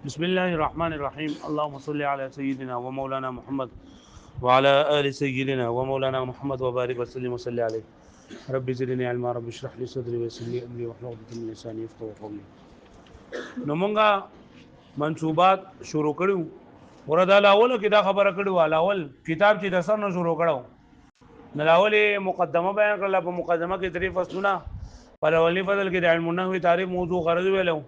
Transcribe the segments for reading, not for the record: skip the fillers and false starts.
بسم الله الرحمن الرحيم. اللهم صل على سيدنا ومولانا محمد وعلى آل سيدنا ومولانا محمد وبارك وسلم وصل عليه. رب زدني علما، رب اشرح لي صدري ويسر لي امري واحلل عقدة من لساني يفقهوا قولي. نو مونږه منصوبات شروع کړو. ورته الاول کې دا خبره کړو، الاول کتاب چې د سر نه شروع کړو. نو الاول مقدمه بیان کړل. په مقدمه کې درې فصلونه. په اولنی فصل کې د علم النحو تعریف موضوع غرض ویلو.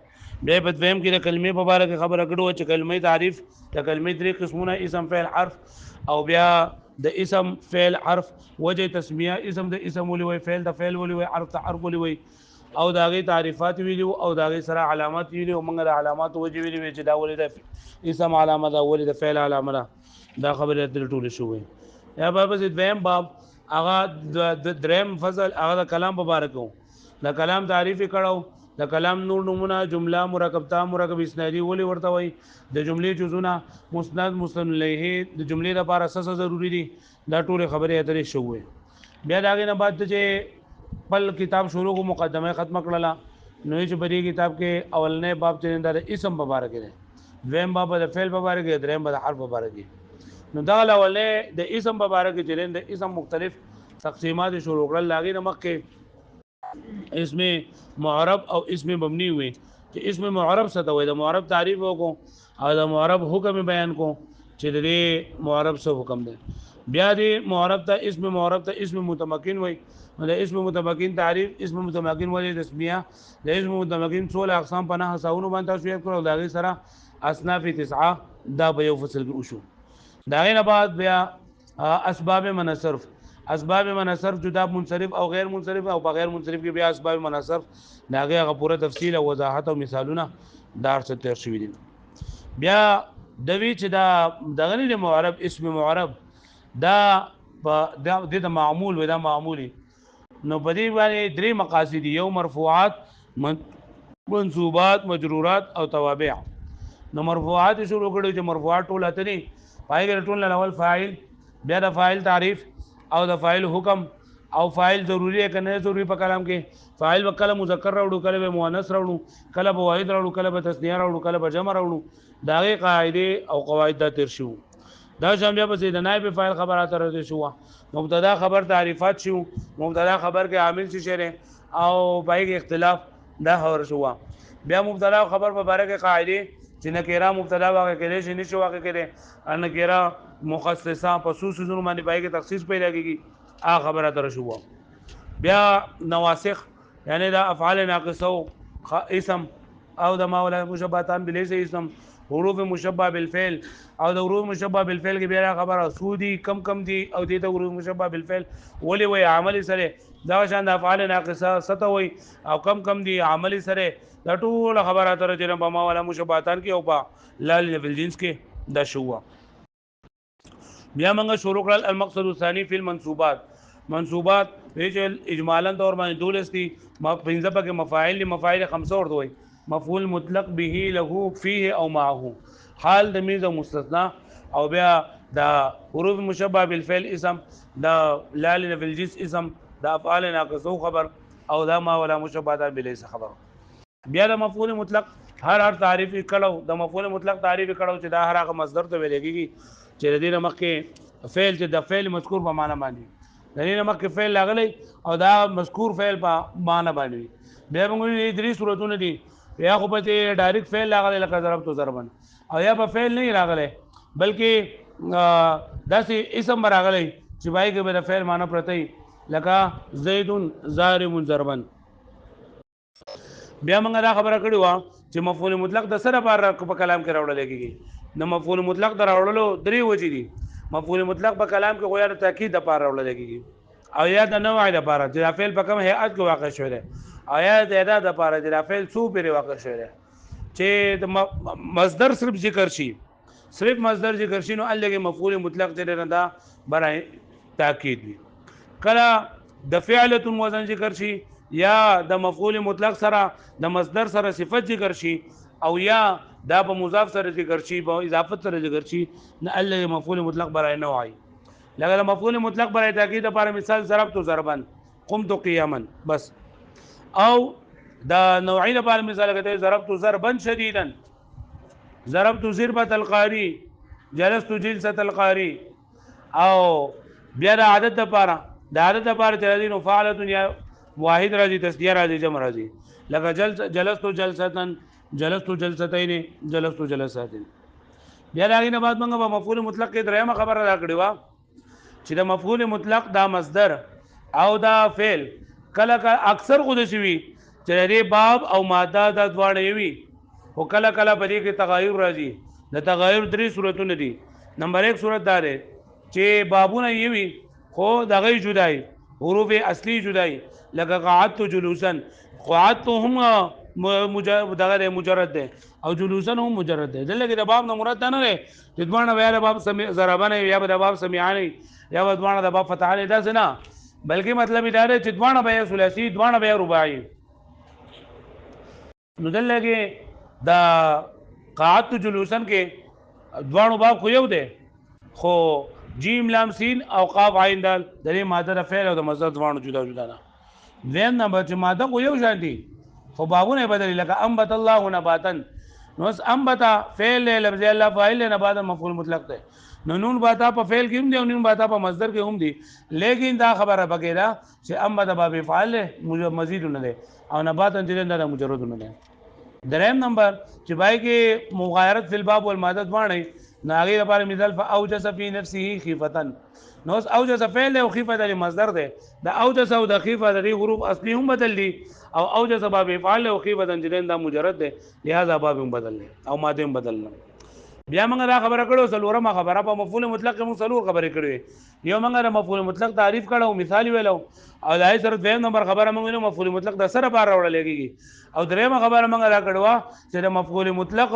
بیا په دویم کې د کلمې په اړه کې خبره کړو چې کلمې تعریف د کلمې درې قسمونه: اسم، فعل، حرف. او بیا د اسم، فعل، حرف وجه تسمیه. اسم د اسم ولي وي، فعل د فعل ولي وي، حرف د حرف ولي وي. او داغه تعریفات ویلو او داغه سره علامات ویلو. موږ د علامات وجه ویلو چې دا ولې د اسم علامه ده، ولې د فعل علامه ده. دا خبره تل ټول شوې. یا باب دویم باب هغه د دریم فصل هغه د کلام مبارکو. د کلام تعریف کړو. د کلام نور نمونه: جمله، مرکب تام، مرکب اسنادي ولې ورته وي، د جملې جزونه، مسند، مسند الیه، د جملې لپاره څه ضروری دي. دا ټول خبرې اترې شوې. بیا داغه نه بعد چې بل کتاب شروع کو مقدمه ختم کړله. نو چې په دې کتاب کې اولنې باب چې د اسم مبارک دی، دویم باب د فعل مبارک دی، دریم باب د حرف مبارک دی. نو دا اولنې د اسم مبارک چې د اسم مختلف تقسیمات شروع کړل. لاګې نه مخکې اسم معرب او اسم مبنی وي. چې اسم معرب څه ته وایي، د معرب تعریف وکړو او د معرب حکم بیان کو چې د معرب څه حکم دی. بیا د معرب ته اسم متمکن وایي. د اسم متمکن تعریف: اسم متمکن ولې تسمیه. د اسم متمکن 16 اقسام په 9 حسابونو باندې تاسو یې کړو. دا غي سره اصناف 9 دا په یو فصل کې وشو. دا غي نه بعد بیا اسباب منصرف. اسباب منصرف جدا منصرف او غیر منصرف، او بغیر منصرف کې بیا اسباب منصرف داغه غو پوره تفصیل او وضاحت او مثالونه دار څه تیر شوی دي. بیا دوی چې دا دغه نه معرب اسم معرب دا د معمول و دا معمولی. نو په دې باندې درې مقاصد: یو مرفوعات، منصوبات، مجرورات او توابع. نو مرفوعات شروع کړو چې مرفوعات ټول اته دي. پای کې ټول اول فاعل، بیا د فاعل تعریف او د فاعل حکم. او فاعل ضروری ہے کنه ضروری په کلام کې. فاعل وکله مذکر راوړو، کله به مؤنث راوړو، کله به واحد راوړو، کله به تثنیه راوړو، کله به جمع راوړو. داغه قاعده او قواعد د تیر شو. دا شام بیا په د نائب فاعل خبرات راځي شو. مبتدا خبر تعریفات شو. مبتدا خبر کې عامل څه شری او پای کې اختلاف دا خبر شو. بیا مبتدا خبر په باره کې قاعده چې نکره مبتدا واقع کړي شي نشي واقع کړي، ان نکره مخصصه په خصوص زونه باندې پای کې تخصیص پیدا کیږي. خبره تر شو. بیا نواسخ یعنی دا افعال ناقصه اسم او د ماولا مشبهتان بلیس اسم، حروف مشبه بالفعل او د حروف مشبه بالفعل کې بیا خبره سودی کم دي او دې ته حروف مشبه بالفعل ولي وي عمل سره دا شان د افعال ناقصه ست وي او کم دي عمل سره. دا ټول خبره تر چې په ماولا مشبهتان کې او په لال بالجنس کې دا شو. بیا موږ شروع کړل المقصد الثاني فی المنصوبات. منصوبات ویچل اجمالا طور باندې دولس دي. پنځه پکې مفاعل دي. مفاعل 5 ورته وي: مفعول مطلق، به، له، فيه او معه، حال د میز او مستثنا. او بیا د حروف مشبه بالفعل اسم، د لال بالجنس اسم، د افعال ناقصه خبر او دا ما ولا مشبهات بلیس خبر. بیا د مفعول مطلق هر تعریف کړو. د مفعول مطلق تعریف کړو چې دا هر هغه مصدر ته ویل کېږي چې د دې مخکې فعل چې د فعل مذکور په معنا باندې د دې مخکې فعل لاغلی او دا مذکور فعل په معنا باندې. بیا موږ درې صورتونه دي: یا خو په ډایرکټ فعل لاغلی لکه ضربت ضربن، او یا په فعل نه راغلی بلکې داسې اسم راغلی چې پای کې به د فعل معنا پرته لکه زید ضارب ضربن. بیا موږ دا خبره کړې و چې مفعول مطلق د سره بار په کلام کې راوړل کېږي. د مفعول مطلق د راوړلو درې وجې دي. مفعول مطلق په کلام کې غوړه تاکید د پاره راوړل کېږي، او یا د نوع د پاره چې فعل په کوم هيئت کې واقع شوی دی، او یا د ادا د پاره چې فعل څو پیر واقع شوی دی. چې مصدر صرف ذکر شي، صرف مصدر ذکر شي، نو الګي مفعول مطلق چې دا برای تاکید وي. کله د فعلۃ وزن ذکر شي، یا د مفعول مطلق سره د مصدر سره صفت ذکر شي، او یا دا په مضاف سره ذکر شي، په اضافت سره ذکر شي، نه الګي مفعول مطلق برای نوعي. لکه مفعول مطلق برای تاکید لپاره مثال ضربت ضربا، قمت قیاما بس. او دا نوعی لپاره مثال کته ضربت ضربا شدیدا، ضربت ضربة القاری، جلست جلسة القاری. او بیا د عادت لپاره د عادت لپاره چې راځي نو فعلتون یا واحد راځي، تسنیه راځي، جمع راځي. لکه جلست جلستن، جلست جلستین، جلست جلستین. بیا د هغې نه بعد موږ په مفعول مطلق کې درېیمه خبره را کړې وه چې د مفعول مطلق دا مصدر او دا فعل کله کله اکثر خو داسې وي چې د دې باب او ماده دا دواړه یې وي، خو کله کله په دې کې تغایر راځي. د تغایر درې صورتونه دي. نمبر 1 صورت دا دی چې بابونه یې وي خو دغه جدای، حروف اصلي جدای، لکه قعدت جلوسا. قعدت هم دغه مجرد ده او جلوسا هم مجرد ده. دلته کې د باب نه مراد نه دی چې دوانه بیا د باب ضربانه یا د باب سمعانه یا دوانه د باب فتحانه، دا نه، بلکې مطلب دا دی چې دوانه بیا ثلاثي، دوانه بیا رباعي. نو دلته کې دا قعدت جلوسا کې دوانو باب خو یو دی، خو جیم لام سین او قاف عین دال د دې ماده د فعل او د مصدر دوانو جدا جدا نه. دیم نمبر چې ماده خو یو شان دي خو بابونه بدلی، لکه انبت الله نباتن. نو انبت فعل لفظ الله فاعل، نبات مفعول مطلق ده. نو نون باتا په فعل کې هم دي او نون باتا په مصدر کې هم دي، لیکن دا خبره پکې ده چې انبت باب فاعل مزید نه ده او نباتن چې دا مجرد نه ده. دریم نمبر چې بای کې مغایرت فی الباب والماده دوانه ناغیر لپاره مثال فاوجس فی نفسه خیفتن. نو اوجس فعل او خیفه د مصدر ده، د اوجس او د خیفه د حروف اصلي هم بدل دي او اوجس باب فعل او خیفه د جنن دا مجرد ده، لہذا باب هم بدل دي او ماده هم بدل نه. بیا موږ دا خبره کړو سلورمه خبره په مفعول مطلق موږ سلور خبرې کړې. یو موږ د مفعول مطلق تعریف کړو، مثال ویلو، او دای سره دویم نمبر خبره موږ نو مفعول مطلق د سره بار راوړل کېږي. او دریمه خبره موږ را کړو چې د مفعول مطلق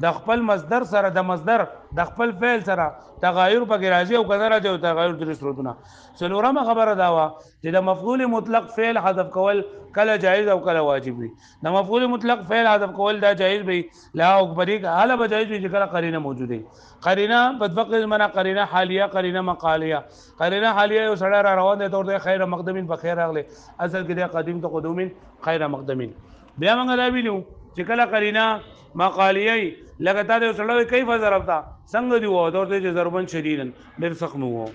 د خپل مصدر سره د مصدر د خپل فعل سره تغایر پکې راځي او کله راځي او تغایر درې صورتونه. څلورمه خبره دا و چې د مفعول مطلق فعل حذف کول کله جایز او کله واجب وي. د مفعول مطلق فعل حذف کول دا جایز وي، لا او بریک حاله به جایز وي چې کله قرینه موجوده. قرینه بدفقه معنا قرینه حالیه، قرینه مقالیه. قرینه حالیه یو سړی را روان دی تورته خیر مقدمین په خیر راغله، اصل کې د قدیم ته قدومین خیر مقدمین. بیا موږ دا ویلو چې کله قرینه مقالیه لکه تا د سړی کیف ضربتا څنګه دی وو تورته چې ضربن شدیدن ډېر سخت وو.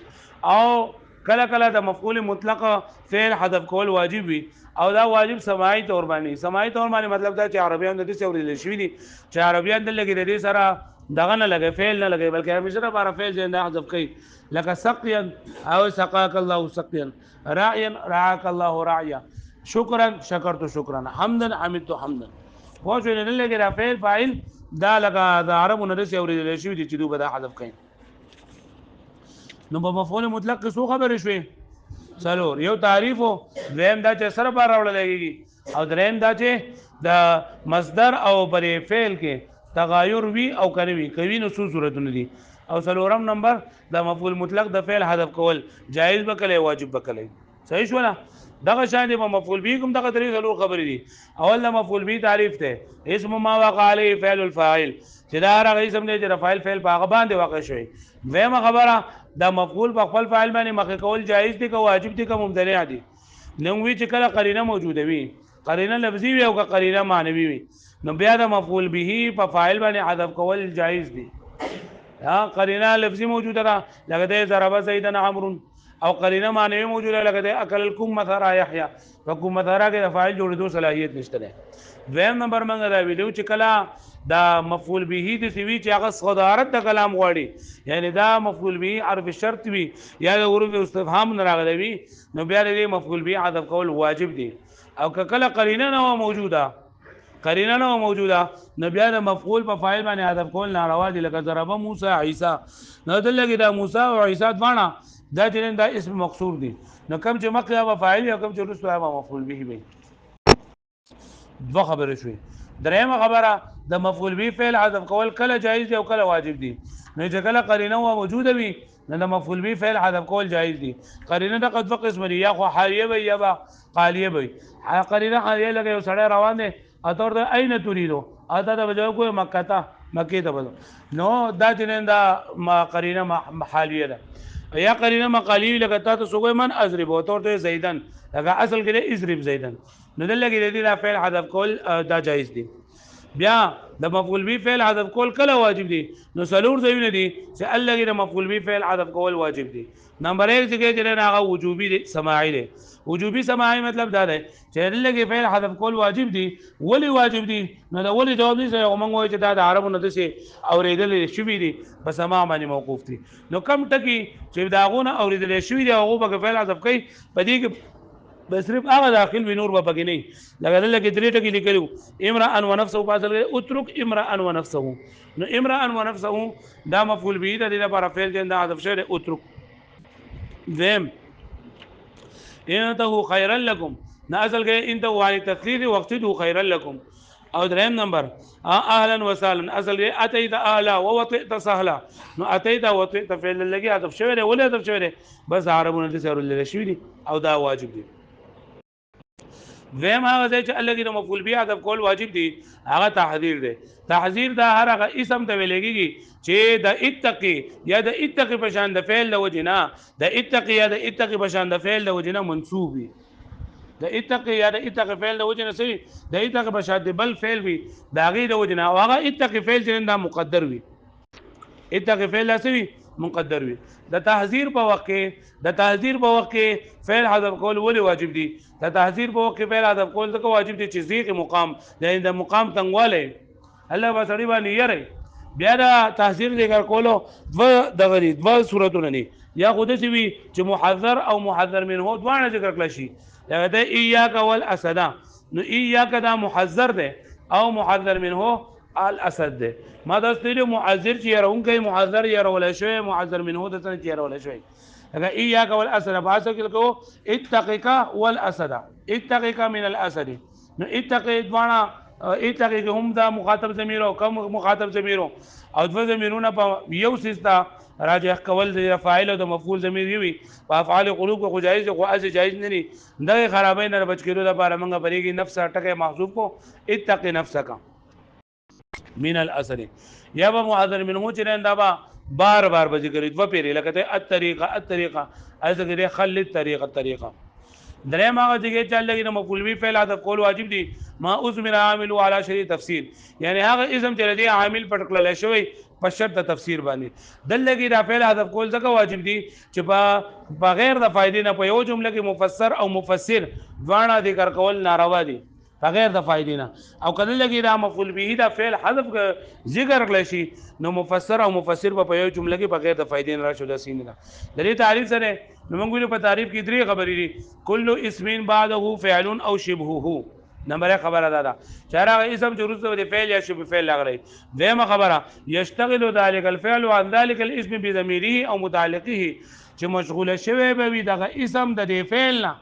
او کله کله د مفعول مطلق فعل حذف کول واجب وي او دا واجب سماعي تور باندې. سماعي تور باندې مطلب دا چې عربیان د دې څوري لشي دي چې عربیان د لګي د دې سره دغه نه لګي، فعل نه لګي، بلکې همیشه لپاره فعل زنده حذف کوي، لکه سقيا او سقاك الله سقيا، راعيا رعاك الله راعيا، شکرا شکرت شکرا، حمدا حمدت حمدا. خو شو نه لګي دا فعل فاعل دا لکه د عربو نه دې څوري لشي دي چې دوی به دا حذف کوي. نو په مفعول مطلق کې څو خبرې شوې؟ څلور. یو تعریف او دویم دا چې سره بار راوړل کېږي او دریم دا چې د مصدر او پرې فعل کې تغایر وی او کوي کوي نو څو صورتونه دي. او څلورم نمبر د مفعول مطلق د فعل حذف کول جایز بکله واجب بکله. صحیح شو نه؟ دغه شان دی په مفعول به کوم دغه درې څلور خبرې دي. اول د مفعول به تعریف ته اسم ما وقع علی فعل الفاعل، چې دا هغه اسم دی چې د فاعل فعل په هغه باندې واقع شوی. دویمه خبره دا مفعول په خپل فاعل باندې مخکې کول جایز دي که واجب دي که ممتنع دي. نو وی چې کله قرینه موجوده وي، قرینه لفظي وي او که قرینه معنوي وي، نو بیا د مفعول به په فاعل باندې حذف کول جایز دي. ها قرینه لفظي موجوده ده لکه د ضرب زیدن عمرو، او قرینه معنوي موجوده لکه د اکل الکم مثلا یحیی، فکم مثلا کې د فاعل جوړېدو صلاحیت نشته ده. دویم نمبر موږ دا ویلو چې کله دا مفعول به د سوي چې هغه صدارت د کلام غواړي، یعنی دا مفعول به حرف شرط وي یا د حروف استفهام نه راغلی وي، نو بیا د مفعول به حذف کول واجب دي. او که کله قرینه نه موجوده، قرینه نه موجوده، نو بیا د مفعول په فاعل باندې حذف کول ناروا دي. لکه ضرب موسی عیسی، نو دلته کې دا موسی او عیسی دواړه دا چې دا اسم مقصور دي، نو کوم چې مخکې هغه فاعل او کوم چې وروسته هغه مفعول به وي. دوه خبرې شوې. درېمه خبره د مفعول به فعل حذف کول کله جایز دي او کله واجب دي. نو چې کله قرینه موجوده وي نو د مفعول به فعل حذف کول جایز دي. قرینه د قد فقس مری یا خو حالیه وي یا با قالیه وي. قرینه حالیه لګي یو سړی روان دی اتور د عین تريدو اته د بجو کوی مکه ته مکه ته بل، نو دا چې دا قرینه حالیه ده. یا قرینه مقالی لکه تاسو سوګي من ازرب او تورته زیدن، لکه اصل کې ازرب زیدن، نو دلته کې د دې فعل حذف کول دا جایز دي. بیا د مفعول به فعل حذف کول کله واجب دي نو سلور ځایونه دي چې الله کې د مفعول به فعل حذف کول واجب دي نمبر 1 چې هغه وجوبي دي سماعي دي وجوبي سماعي مطلب دا دی چې الله کې فعل حذف کول واجب دي ولی واجب دي نو دا ولی جواب دي چې موږ وایو چې دا د عربو نه دسي اوریدل شوی دي په سماع باندې موقوف دي نو کم ټکی چې داغونه اوریدل شوی دي هغه په فعل حذف کوي په دې کې بس صرف هغه داخل وي نور به پکې نه لکه دلته کې درې ټکي لیکلو امرأ ونفسه په اصل کې اترك امرأ ونفسه نو امرأ ونفسه دا مفعول به د دې لپاره فعل دی دا حذف شوی دی اترك ذم انته خيرا لكم نه اصل کې انته عن التثليث وقته خيرا لكم او دریم نمبر اهلا وسهلا اصل کې اتيت اهلا ووطئت سهلا نو اتيت وطئت فعل لګي حذف شوی دی ولې حذف شوی دی بس عربونه دې سره لری شوی دي او دا واجب دي ویم هغه چې الله کې د مفعول به حذف کول واجب دي هغه تحذير دی تحذير دا هر هغه اسم ته ویلېږي چې د اتقي یا د اتقي په شان د فعل د وجنا د اتقي یا د اتقي په شان د فعل د وجنا منصوب وي د اتقي یا د اتقي فعل د وجنا سي د اتقي په شان د بل فعل وي دا غي د وجنا او هغه اتقي فعل چې دا مقدر وي اتقي فعل سوي مقدر وي د تحذير په وخت کې فعل حذف کول ولې واجب دي د تحذير په وخت کې فعل حذف کول دغه واجب دي چې ذیق مقام د مقام تنګواله الله به سړي باندې یری بیا د تحذير ذکر کولو دغه دوا صورتونه نه یا خود سی وی چې محذر او محذر منه دوه ذکر کړل شي دا ایاک والاسد نو ایاک دا محذر ده او محذر منه الاسد ده ما دا ستړي معذر چې يرونکي محذر يرول شوی محذر منه د څنګه يرول شوی اگر اياك والاسد باسه کې کو اتقيك والاسد اتقيك من الاسد نو اتقي دوانا اتقي هم دا مخاطب ضمیر او کم مخاطب ضمیر او دو ضمیرونه په یو سیستا راجح کول د فاعل او د مفعول ضمیر وي په افعال قلوب کو جایز او از جایز نه دي د خرابې نه بچ کېدو لپاره موږ بریږي نفس ټکه محذوف کو اتقي نفسك من الاثر یا به معذر منه چې دا با بار بار به ذکر دو پیری لکه الطریقه ایسه خل الطریقه درې ما چې چل لګي نو مفعول به فعل حذف کول واجب دي ما اسمر عامل على شرط تفسیر یعنی هغه اسم چې دی عامل پټکل شوی په شرط تفسیر باندې دل لګي دا فعل حذف کول ځکه واجب دي چې په بغیر د فائدې نه په یو جمله کې مفسر او مفسر دواړه ذکر کول ناروا دي بغیر د فائدې نه او کله لګي دا مفعول به دا فعل حذف ذکر کړل شي نو مفسر او مفسر په یو جمله کې بغیر د فائدې نه راشي د سین نه د دې تعریف سره نو موږ ویلو په تعریف کې درې خبرې دي کل اسم بعده فعل او شبهه نمبر خبره ده چې هغه اسم چې وروسته د فعل یا شبه فعل لغړي دیمه خبره یشتغل ذلك الفعل عن ذلك الاسم بضميره او متعلقه چې مشغوله شوی به وي دغه اسم د دې فعل نه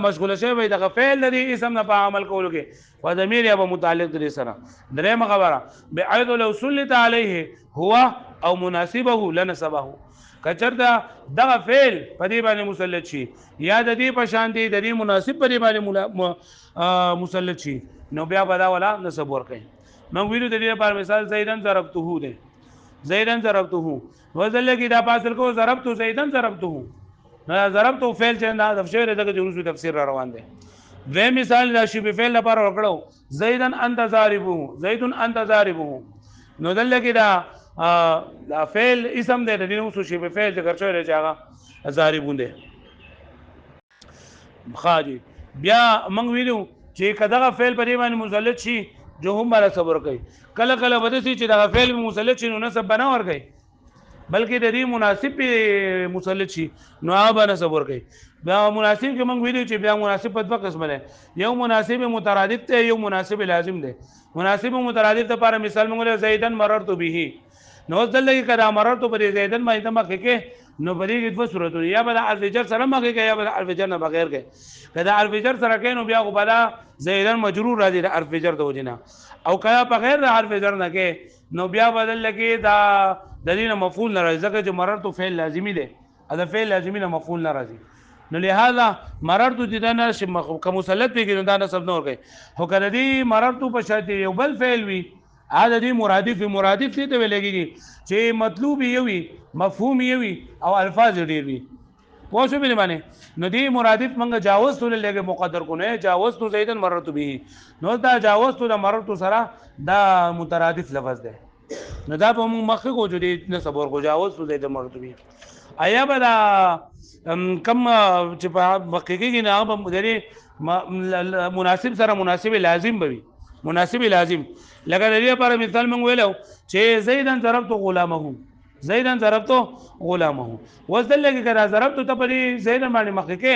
مشغوله شوی وي دغه فعل د دې اسم نه په عمل کولو کې و ضمیر یا متعلق دې سره درېمه خبره بعید لو سلط عليه هو او مناسبه لنسبه کچردا دغه فعل په دې باندې مسلط شي یا د دې په شان دي د دې مناسب په دې باندې مسلط شي نو بیا بدا ولا نسب ورکړي موږ ویلو د دې لپاره مثال زیدن ضربته ده زیدن ضربته وزل کې دا پاسل کو ضربته زیدن ضربته نو ضربته فعل چې دا د شعر دغه جوړو تفسیر را روان دي و مثال دا شی په فعل لپاره ورکړو زیدن انت ضاربه زیدن انت ضاربه نو دل کې دا فعل اسم دی د دې نو شی په فعل ذکر شوی دی هغه ضاربون دی خاجي بیا موږ ویلو چې کداغه فعل په دې باندې مسلط شي جو هم بل صبر کوي کله کله بده شي چې دغه فعل مسلط شي نو نسب بنا ور کوي بلکې د دې مناسب مسلط شي نو هغه نه صبر کوي بیا مناسب کې موږ ویلو چې بیا مناسب په دوه قسم دي یو مناسب مترادف ته یو مناسب لازم دی مناسب مترادف لپاره مثال موږ زیدن مررت به نو دلته کې کدا مررت به زیدن باندې مخه کې نو بری کې دوه صورتونه یا به الف جر سره مخه کې یا به الف جر نه بغیر کې کدا الف جر سره کې نو بیا غو بلا زیدن مجرور راځي د الف جر د وجنه او کدا بغیر د الف جر نه کې نو بیا بدل لګي دا د دې مفعول نه راځي ځکه چې مررت فعل لازمی دی دا فعل لازمی نه مفعول نه راځي نو لہذا مررت د نه کوم مسلط به کې دا نسب نه ورګي هو کړه دې مررت په شرط یو بل فعل وي هذا دې مرادف ته ویل کېږي چې مطلوب یې وي مفهوم یې وي او الفاظ ډېر وي پوه شو باندې نو دی مرادف منګه جاوز تو لګه مقدر کو نه جاوز تو زیدن مررت به نو دا جاوز تو د مررت سره دا مترادف لفظ ده نو دا په مخه کو جو دی نه صبر کو جاوز تو زیدن مررت به ایا بدا کم چې په حقیقي نه به مناسب سره مناسب لازم بوي مناسب لازم لکه د دې لپاره مثال موږ ویلو چې زیدن ضربت غلامه زیدن ضربت غلامه وزدل کې کرا ضربت ته په زیدن باندې مخ کې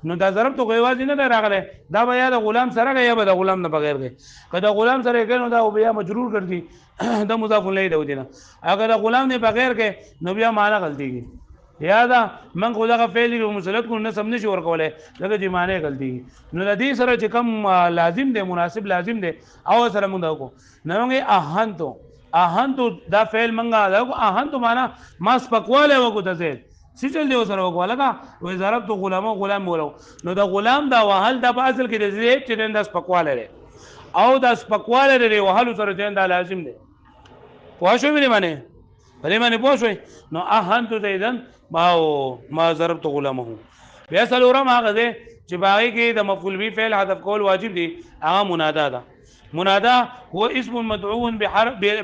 نو دا ضربت غواز نه راغله دا بیا د غلام سره یا به د غلام نه بغیر دی کله غلام سره کې نو دا بیا مجرور کړي د مضاف الیه دی ودینه اگر د غلام نه بغیر کې نو بیا معنا غلطیږي یا دا من خو دغه فعل کې مسلط کو نه سم نشي ورکولای دغه دی معنی غلطي نو د دې سره چې کم لازم دی مناسب لازم دی او سره موږ دا کو نو اهنتو دا فعل منګه دا اهنتو معنا ما سپکواله وکړو د زید سچل دی سره وکواله کا وې ضرب تو غلام ولو نو دا غلام دا وهل دا په اصل کې د زید چې د سپکواله لري او دا سپکواله لري وهل سره چې دا لازم دی پوه شو معنی بلې معنی پوه شو نو اهنتو زیدن ما ضربت غلامه بیا سلورم هغه دی چې باغی کې د مفعول به فعل حذف کول واجب دی هغه منادا ده منادا هو اسم مدعو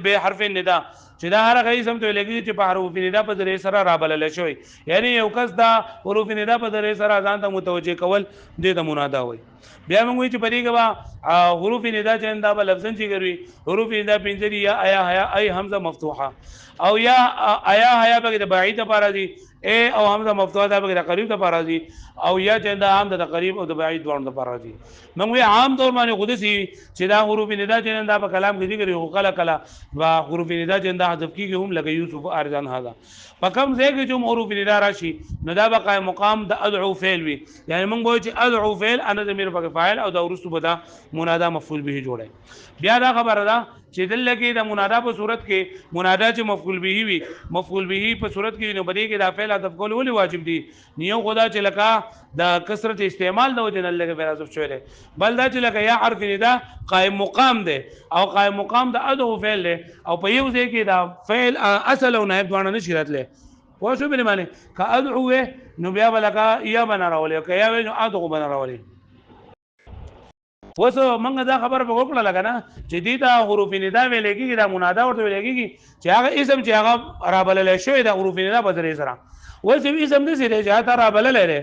بحرف النداء چې دا هر غي اسم ته لګي چې په حروف ندا په ذریعہ سره رابلل شوی یعنی یو کس دا حروف ندا په ذریعہ سره ځان ته متوجه کول د منادا وای بیا موږ چې پدې کې حروف ندا چې انده په لفظن چې کوي حروف ندا پنځه یا ایا حیا ای حمزه مفتوحه او یا ایا حیا په د بعید لپاره دي اے او حمزه مفتوحه ده په قریب لپاره دي او یا چې دا عام د قریب او د بعید دوه لپاره دي موږ عام طور باندې قدسي چې دا حروف ندا چې انده په کلام کې ذکر یو کله کله وا حروف ندا چې انده حذف کیږي هم لکه یوسف ارزان هذا فکم ځای کې چې حروف ندا راشي نو دا بقای مقام د ادعو فعل وي یعنی موږ وایو چې ادعو فعل انا ضمیر په فاعل او دا ورستو بدا منادا مفعول به جوړي بیا دا خبره ده چې دل کې د منادا په صورت کې منادا چې مفعول به وي مفعول به په صورت کې نو بدی کې دا فعل حذف کول ولې واجب دي نیو خدا چې لکه د کثرت استعمال د وجه نه لګي بیا حذف شوی بل دا چې لکه یا حرف ندا قائم مقام ده او قائم مقام د ادعو فعل له او په یو ځای کې دا فعل اصل او نائب دوانه نشي راتله پوه شو بل معنی ک ادعو نو بیا بلکا یا بنا راولې ک یا نو ادعو بنا راولې وسو منګه دا خبر په وکړه لګا نه چې دې دا حروف ندا ویل کېږي دا منادا ورته ویل کېږي چې هغه اسم چې هغه رابلل شوی دا حروف ندا په ذریعہ سره وسو اسم دې سره چې هغه رابلل لري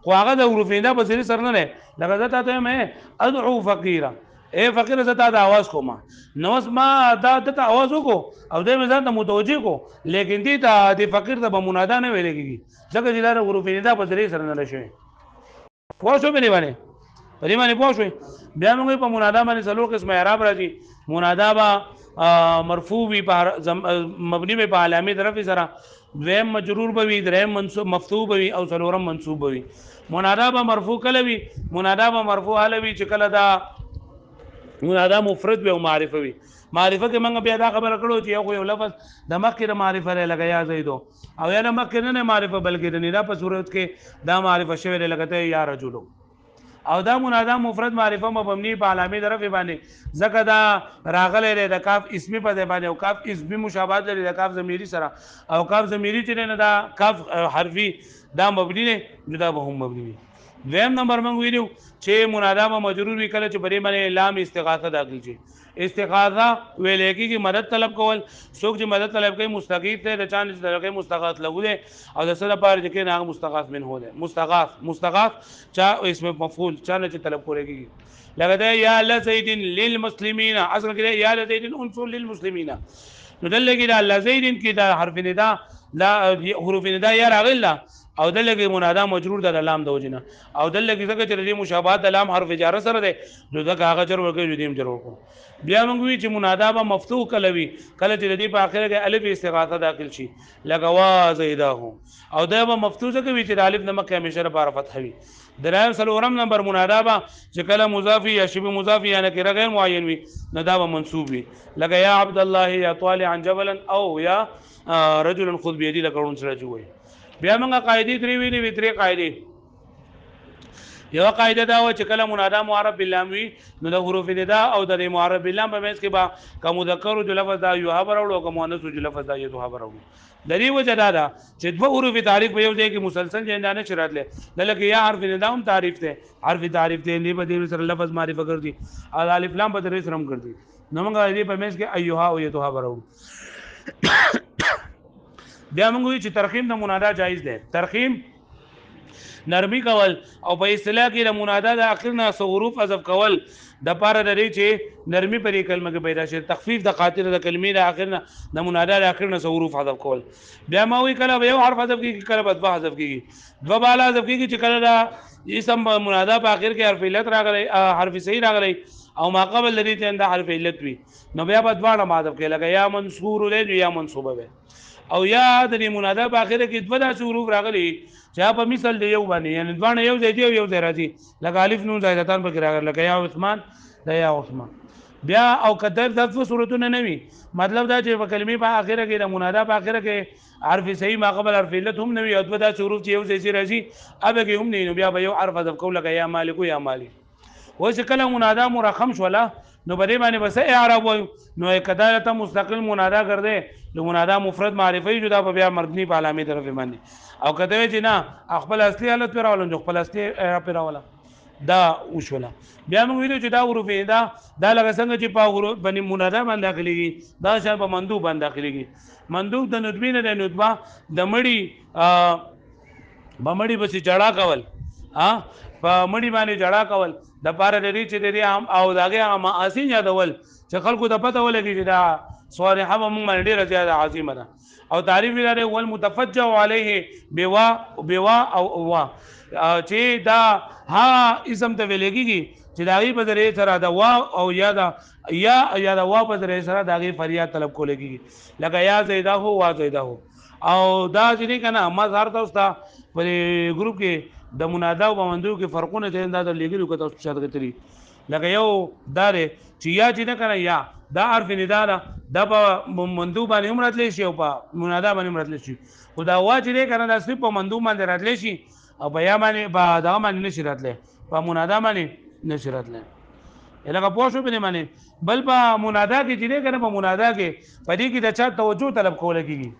خو هغه د حروف ندا په ذریعہ سره نه لګا زه ته مې ادعو فقيرا اے فقیر زه ته आवाज کوم نو ما دا ته आवाज وکړو او دې مې ځان ته متوجي کو لیکن دې ته د فقیر ته منادا نه ویل کېږي ځکه چې دا حروف ندا په ذریعہ سره نه شوی پوه شو به نه پدې باندې پوه شئ بیا موږ په منادا باندې څلور قسم اعراب راځي منادا با مرفوع وي مبني به په علامه طرف سره دویم مجرور به وي دریم منصوب مفتوح به وي او څلورم منصوب به وي منادا با مرفوع کله وي منادا با مرفوع هله وي چې کله دا منادا مفرد به او معرفه وي معرفه کې موږ بیا دا خبره کړو چې یو لفظ د مخکې معرفه لري لګیا زیدو او یا د مخکې نه معرفه بلکې د ندا په صورت کې دا معرفه شوی لګته یا رجلو او دا منادا مفرد معرفه مبني په علامه طرف باندې زکه دا راغله لري د کاف اسمی په ځای باندې او کاف اسمی مشابهت لري د کاف ضمیری سره او کاف ضمیری چې نه دا کاف حرفي دا مبني نه جدا به هم مبني وي دویم نمبر موږ ویلو چې منادا مجرور وی کله چې بری باندې لام استغاثه داخل شي استغاثه ویل کېږي مدد طلب کول څوک چې مدد طلب کوي مستغیث ته د چا نه طلب کوي مستغاث لغو ده او د سره پاره چې نه مستغاث من هو ده مستغاث چا اسم مفعول چا نه طلب کولېږي لکه یا لزید للمسلمین اصل کې یا لزید انصر للمسلمین نو دلته کې لزید کې دا حرف ندا لا حروف ندا یا راغلا او دلته منادا مجرور د لام د وجنه او دلته کې څنګه چې د مشابهت د لام حرف جاره سره ده نو دا هغه جر ورکړي دیم جر ورکړو بیا موږ وی چې منادا به مفتوح کله وی کله چې د دې په اخره کې الف استغاثه داخل شي لګوا زیداه او دا به مفتوح څنګه وی چې د الف نمک همیشه لپاره فتح وي دریم سلورم نمبر منادا به چې کله مضاف یا شبه مضاف یا نکره غیر معین وي ندا به منصوب وي لکه یا عبد الله یا طالعا جبلا او یا رجل خذ بيدي لکړون سره جوړي بیا موږ قاعده درې ویلې وی درې قاعده یو قاعده دا و چې کله منادا معرب باللام وي نو د حروف ندا او د معرب باللام په منځ کې با کوم مذکر جو لفظ دا یو خبر او کوم مؤنث جو لفظ دا یو خبر او د دې وجه دا چې دوه حروف تعریف په یو ځای کې مسلسل جندانه شرات له لکه یا حرف ندا هم تعریف ته حرف تعریف ته نه په دې سره لفظ معرفت کړ دي الف لام په دې سره هم کړ دي نو موږ دې په منځ کې ایها او یو خبر او بیا موږ چې ترخیم د منادا جایز ده ترخیم نرمی کول او په اصطلاح کې د منادا د اخر نه حروف حذف کول د پاره د دې چې نرمی پر کلمه کې پیدا شي تخفیف د خاطر د کلمې د اخر نه د منادا د اخر نه حروف حذف کول بیا ما وی کله یو حرف حذف کیږي کله بدبه حذف کیږي دو بالا حذف کیږي چې کله دا اسم منادا په اخر کې حرف علت راغلی حرف صحیح راغلی او ما قبل لري ته د حرف علت وي نو بیا بدواړه حذف کې لګا یا منصور له یا منصوبه وي او یا د منادا په اخر کې دوه د حروف راغلي چې په مثال دی یو باندې یعنی دوه یو ځای دی یو ځای راځي لکه الف نون زائدتان په کې راغلی لکه یا عثمان د یا عثمان بیا او قدر د څو صورتونه نه وي مطلب دا چې په کلمې په اخره کې د منادا په اخره کې حرف صحیح ما قبل حرف علت هم نه وي او دوه د حروف چې یو ځای راځي ابه کې هم نه نو بیا به یو حرف حذف کول لکه یا مالک یا مالک وایي کله منادا مرخم شولا نو بده باندې بس اعراب وای نو کدالته مستقل منادا ګرځي نو منادا مفرد معرفي جدا په بیا مبني په علامه طرف باندې او کته چې نه خپل اصلي حالت پر راولم جو خپل اصلي پر راولا دا وشولا بیا موږ ویلو چې دا حروف دا لکه څنګه چې په حروف باندې منادا باندې داخليږي دا شان په مندوب باندې داخليږي مندوب د ندبه نه د ندبه د مړی بمړی بس جړه کول په مړی باندې جړه کول د پاره لري چې د او داګه ما اسین یادول چې خلکو ته پته ولګي چې دا صالحه موږ باندې ډیره زیاده عظیمه ده او تعریف لري ول متفجع علیه بوا او وا چې دا ها اسم ته ولګي چې داغي په ذریعہ سره دا وا او یا دا وا په ذریعہ سره داغي فریاد طلب کولېږي لکه یا زیدا هو وا زیدا هو او دا چې کنه ما زار تاسو ته په ګروپ کې د منادا او مندوب کې فرقونه ته دا لګیلو کته شاته کتري لکه یو دار چې یا چې نه کنه یا دا حرف ندا دا په مندوب باندې هم راتلی شي او په منادا باندې هم راتلی شي خو دا وا چې نه کنه دا صرف په مندوب باندې راتلی شي او په یا باندې په دا باندې نشي راتلی په منادا باندې نشي راتلی لکه پوه شو بنه باندې بل په منادا کې چې نه کنه په منادا کې په دې کې د چا توجه طلب کول کېږي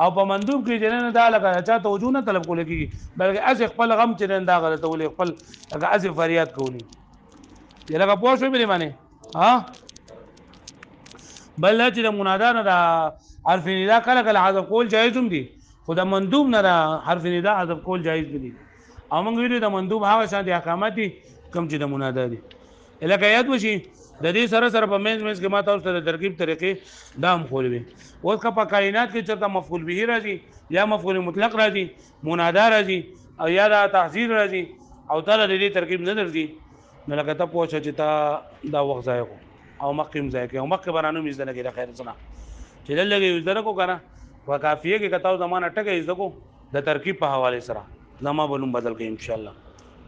او په مندوب کې جننه دا لکه چا توجه نه طلب کول کېږي بلکې از خپل غم چې دا غلطه ولې خپل لکه از فریاد کولی لکه پوه شو بنه باندې ها بل چې د منادا نه د حرف ندا کله کله حذف کول جایز هم دي خو د مندوب نه د حرف ندا حذف کول جایز دي او موږ ویلو د مندوب هغه شان دي احکامات دي کم چې د منادا دي لکه یاد وشي د دې سره په منځ کې ما تاسو ته د ترکیب طریقې دا هم خولوي اوس که په کائنات کې چرته مفعول به راځي یا مفعول مطلق راځي منادا راځي او یا د تحذير راځي او تعالی د دې ترکیب نه درځي نو لکه ته پوښتنه چې تا دا وخت ځای کو او مقیم ځای کې او مکه برانو مې ځنه کې د خیر څنګه چې لږه ځنه کو کنه وکافیه کې کتاو زمانہ ټکه زکو د ترکیب په حواله سره زما بلوم بدل کې ان شاء الله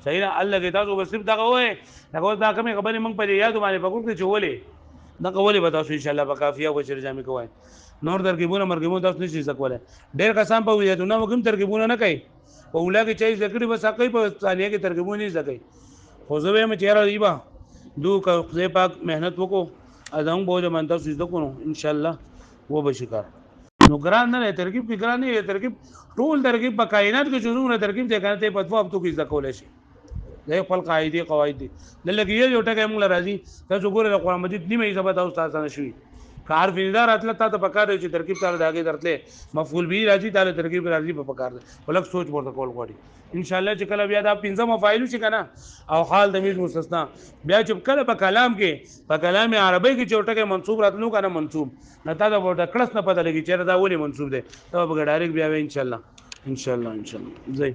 صحیح نه الله کې تاسو بس صرف دغه وای دغه دا کومه خبرې موږ په یاد باندې پکور کې چولې دغه ولې به تاسو ان شاء الله په کافیه او شرجامي کوی نور ترکیبونه مرګمو تاسو نشي زکوله ډېر کسان په ویاتونه موږ ترکیبونه نه کوي په اوله کې چې ذکر بس کوي په ثانیه کې ترکیبونه نه زکوي خو زه به چهره دیبا دو خدای پاک مهنت وکړو ازم بوجه من تاسو زده کو ان شاء الله و به شکر نو ګران نه ترکیب کې ګران نه ترکیب ټول ترکیب په کائنات کې شروع نه ترکیب ته کنه ته په دوا په تو کې زکول شي دا خپل قاعده قواعد دي لکه یو ټکه موږ راځي تاسو ګوره د قرآن مجید نیمه یې سبا تاسو تاسو نشوي کار فیدار اتل ته پکاره چې ترکیب سره داګه درتله مفعول به راځي تعالی ترکیب راځي په پکار ولک سوچ ورته کول غواړي ان شاء الله چې کله بیا دا پنځه مفاعل شي کنه او حال د میز مستثنا بیا چې کله په کلام کې په کلام عربی کې چوټه منصوب راتلو کنه منصوب نه تا دا ورته کړس نه پته لګي چې دا ولې منصوب دی ته به ډایرکټ بیا ان شاء الله زي